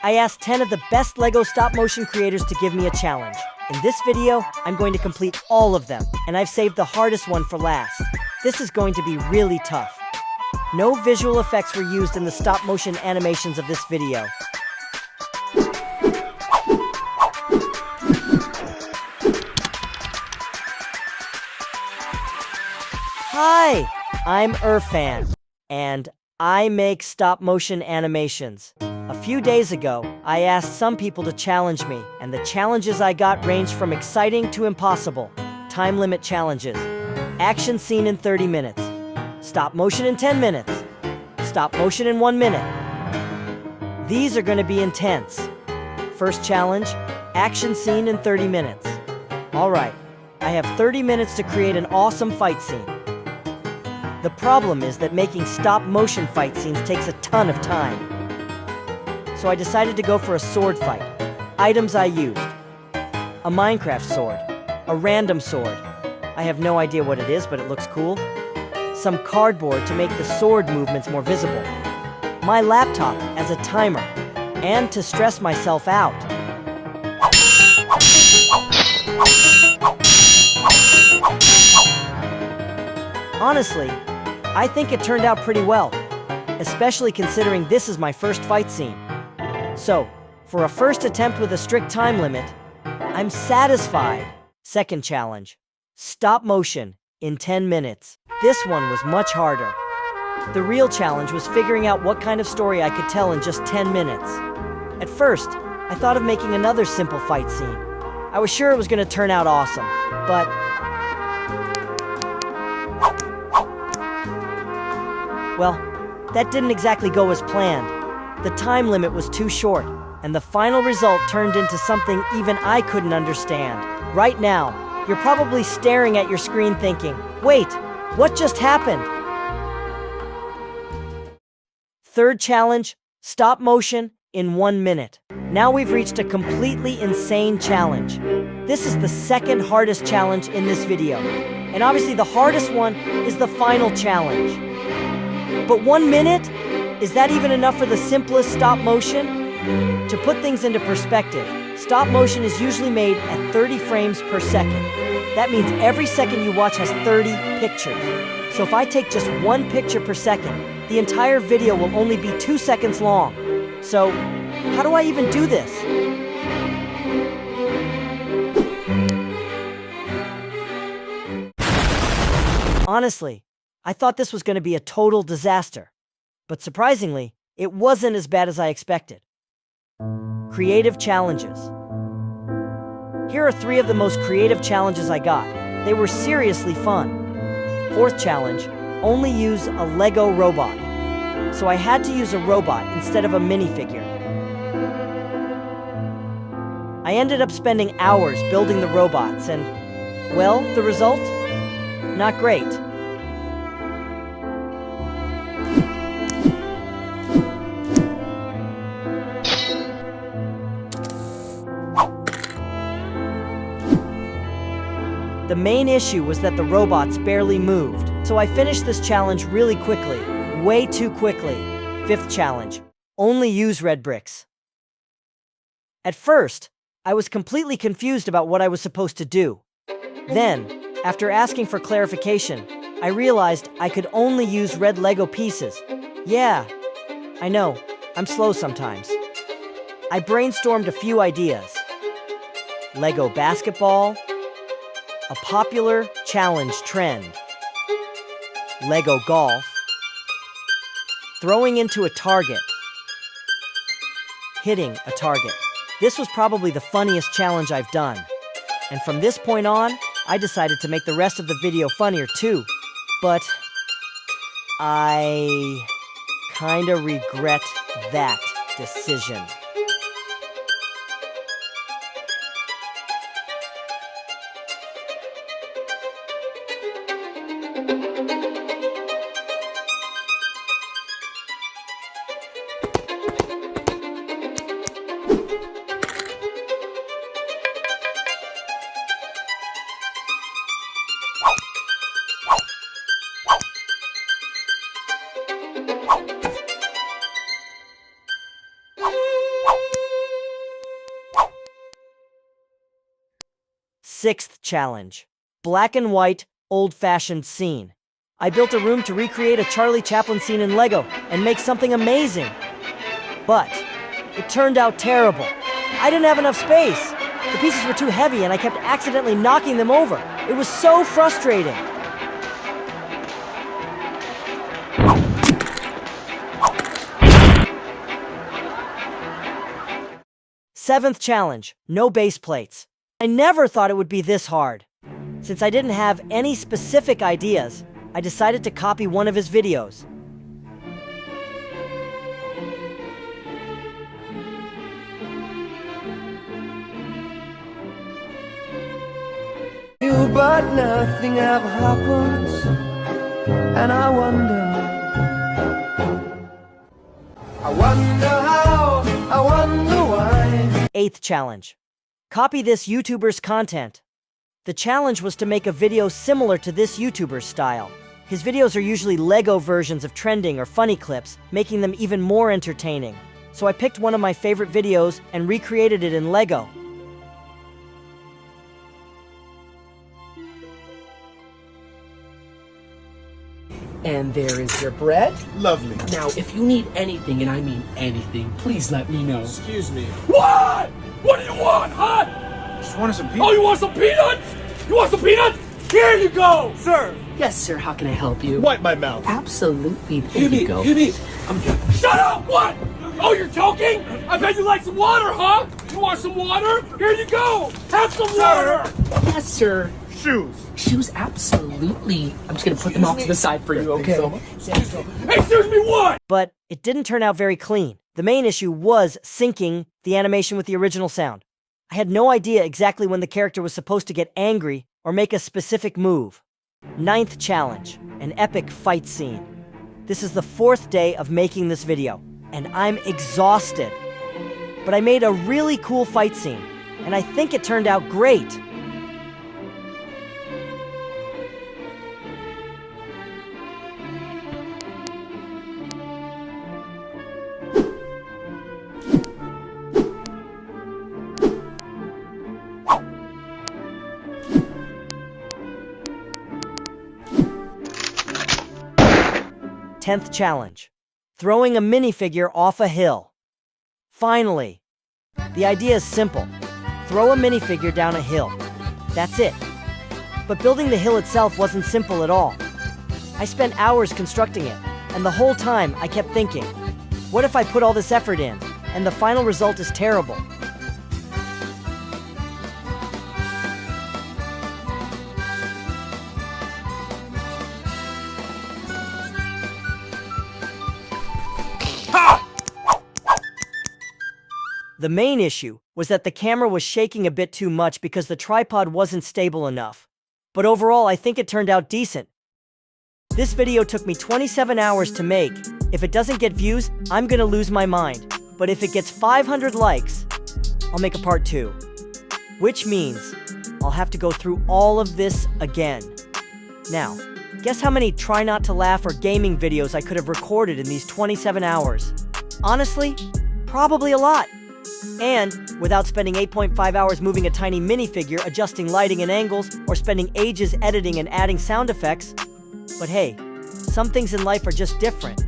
I asked 10 of the best LEGO stop-motion creators to give me a challenge. In this video, I'm going to complete all of them, and I've saved the hardest one for last. This is going to be really tough. No visual effects were used in the stop-motion animations of this video. Hi, I'm Irfan, and I make stop-motion animations. A few days ago, I asked some people to challenge me, and the challenges I got ranged from exciting to impossible. Time limit challenges. Action scene in 30 minutes. Stop motion in 10 minutes. Stop motion in 1 minute. These are going to be intense. First challenge, action scene in 30 minutes. All right, I have 30 minutes to create an awesome fight scene. The problem is that making stop-motion fight scenes takes a ton of time. So I decided to go for a sword fight. Items I used: a Minecraft sword, a random sword. I have no idea what it is, but it looks cool. Some cardboard to make the sword movements more visible. My laptop as a timer, and to stress myself out. Honestly, I think it turned out pretty well, especially considering this is my first fight scene. So, for a first attempt with a strict time limit, I'm satisfied. Second challenge, stop motion in 10 minutes. This one was much harder. The real challenge was figuring out what kind of story I could tell in just 10 minutes. At first, I thought of making another simple fight scene. I was sure it was going to turn out awesome, but well, that didn't exactly go as planned. The time limit was too short, and the final result turned into something even I couldn't understand. Right now, you're probably staring at your screen thinking, wait, what just happened? Third challenge, stop motion in 1 minute. Now we've reached a completely insane challenge. This is the second hardest challenge in this video, and obviously the hardest one is the final challenge. But 1 minute? Is that even enough for the simplest stop motion? To put things into perspective, stop motion is usually made at 30 frames per second. That means every second you watch has 30 pictures. So if I take just 1 picture per second, the entire video will only be 2 seconds long. So, how do I even do this? Honestly, I thought this was going to be a total disaster. But surprisingly, it wasn't as bad as I expected. Creative challenges. Here are 3 of the most creative challenges I got. They were seriously fun. Fourth challenge, only use a Lego robot. So I had to use a robot instead of a minifigure. I ended up spending hours building the robots and, well, the result? Not great. The main issue was that the robots barely moved, so I finished this challenge really quickly, way too quickly. Fifth challenge, only use red bricks. At first, I was completely confused about what I was supposed to do. Then, after asking for clarification, I realized I could only use red Lego pieces. Yeah, I know, I'm slow sometimes. I brainstormed a few ideas. Lego basketball, a popular challenge trend. Lego golf. Throwing into a target. Hitting a target. This was probably the funniest challenge I've done. And from this point on, I decided to make the rest of the video funnier too. But I kinda regret that decision. 6th challenge. Black and white, old-fashioned scene. I built a room to recreate a Charlie Chaplin scene in Lego and make something amazing. But it turned out terrible. I didn't have enough space. The pieces were too heavy and I kept accidentally knocking them over. It was so frustrating. Seventh challenge, no base plates. I never thought it would be this hard. Since I didn't have any specific ideas, I decided to copy one of his videos. But nothing ever happens, and I wonder how, I wonder why. 8th challenge. Copy this YouTuber's content. The challenge was to make a video similar to this YouTuber's style. His videos are usually Lego versions of trending or funny clips, making them even more entertaining. So I picked one of my favorite videos and recreated it in Lego. And there is your bread. Lovely. Now, if you need anything, and I mean anything, please let me know. Excuse me. What? What do you want, huh? Just wanted some Oh, you want some peanuts? You want some peanuts? Here you go! Sir! Yes, sir, how can I help you? Wipe my mouth. Absolutely, there you go. Shut up! What? Oh, you're joking? I bet you like some water, huh? You want some water? Here you go! Have some water! Yes, sir. Shoes. Shoes, absolutely. I'm just gonna put them off to the side for you, okay? Hey, excuse me, what? But it didn't turn out very clean. The main issue was syncing the animation with the original sound. I had no idea exactly when the character was supposed to get angry or make a specific move. 9th challenge, an epic fight scene. This is the 4th day of making this video, and I'm exhausted. But I made a really cool fight scene, and I think it turned out great. Tenth challenge, throwing a minifigure off a hill. Finally, the idea is simple. Throw a minifigure down a hill. That's it. But building the hill itself wasn't simple at all. I spent hours constructing it, and the whole time I kept thinking, what if I put all this effort in, and the final result is terrible? The main issue was that the camera was shaking a bit too much because the tripod wasn't stable enough. But overall, I think it turned out decent. This video took me 27 hours to make. If it doesn't get views, I'm gonna lose my mind. But if it gets 500 likes, I'll make a part 2. Which means I'll have to go through all of this again. Now, guess how many try not to laugh or gaming videos I could have recorded in these 27 hours? Honestly, probably a lot. And without spending 8.5 hours moving a tiny minifigure, adjusting lighting and angles, or spending ages editing and adding sound effects. But hey, some things in life are just different.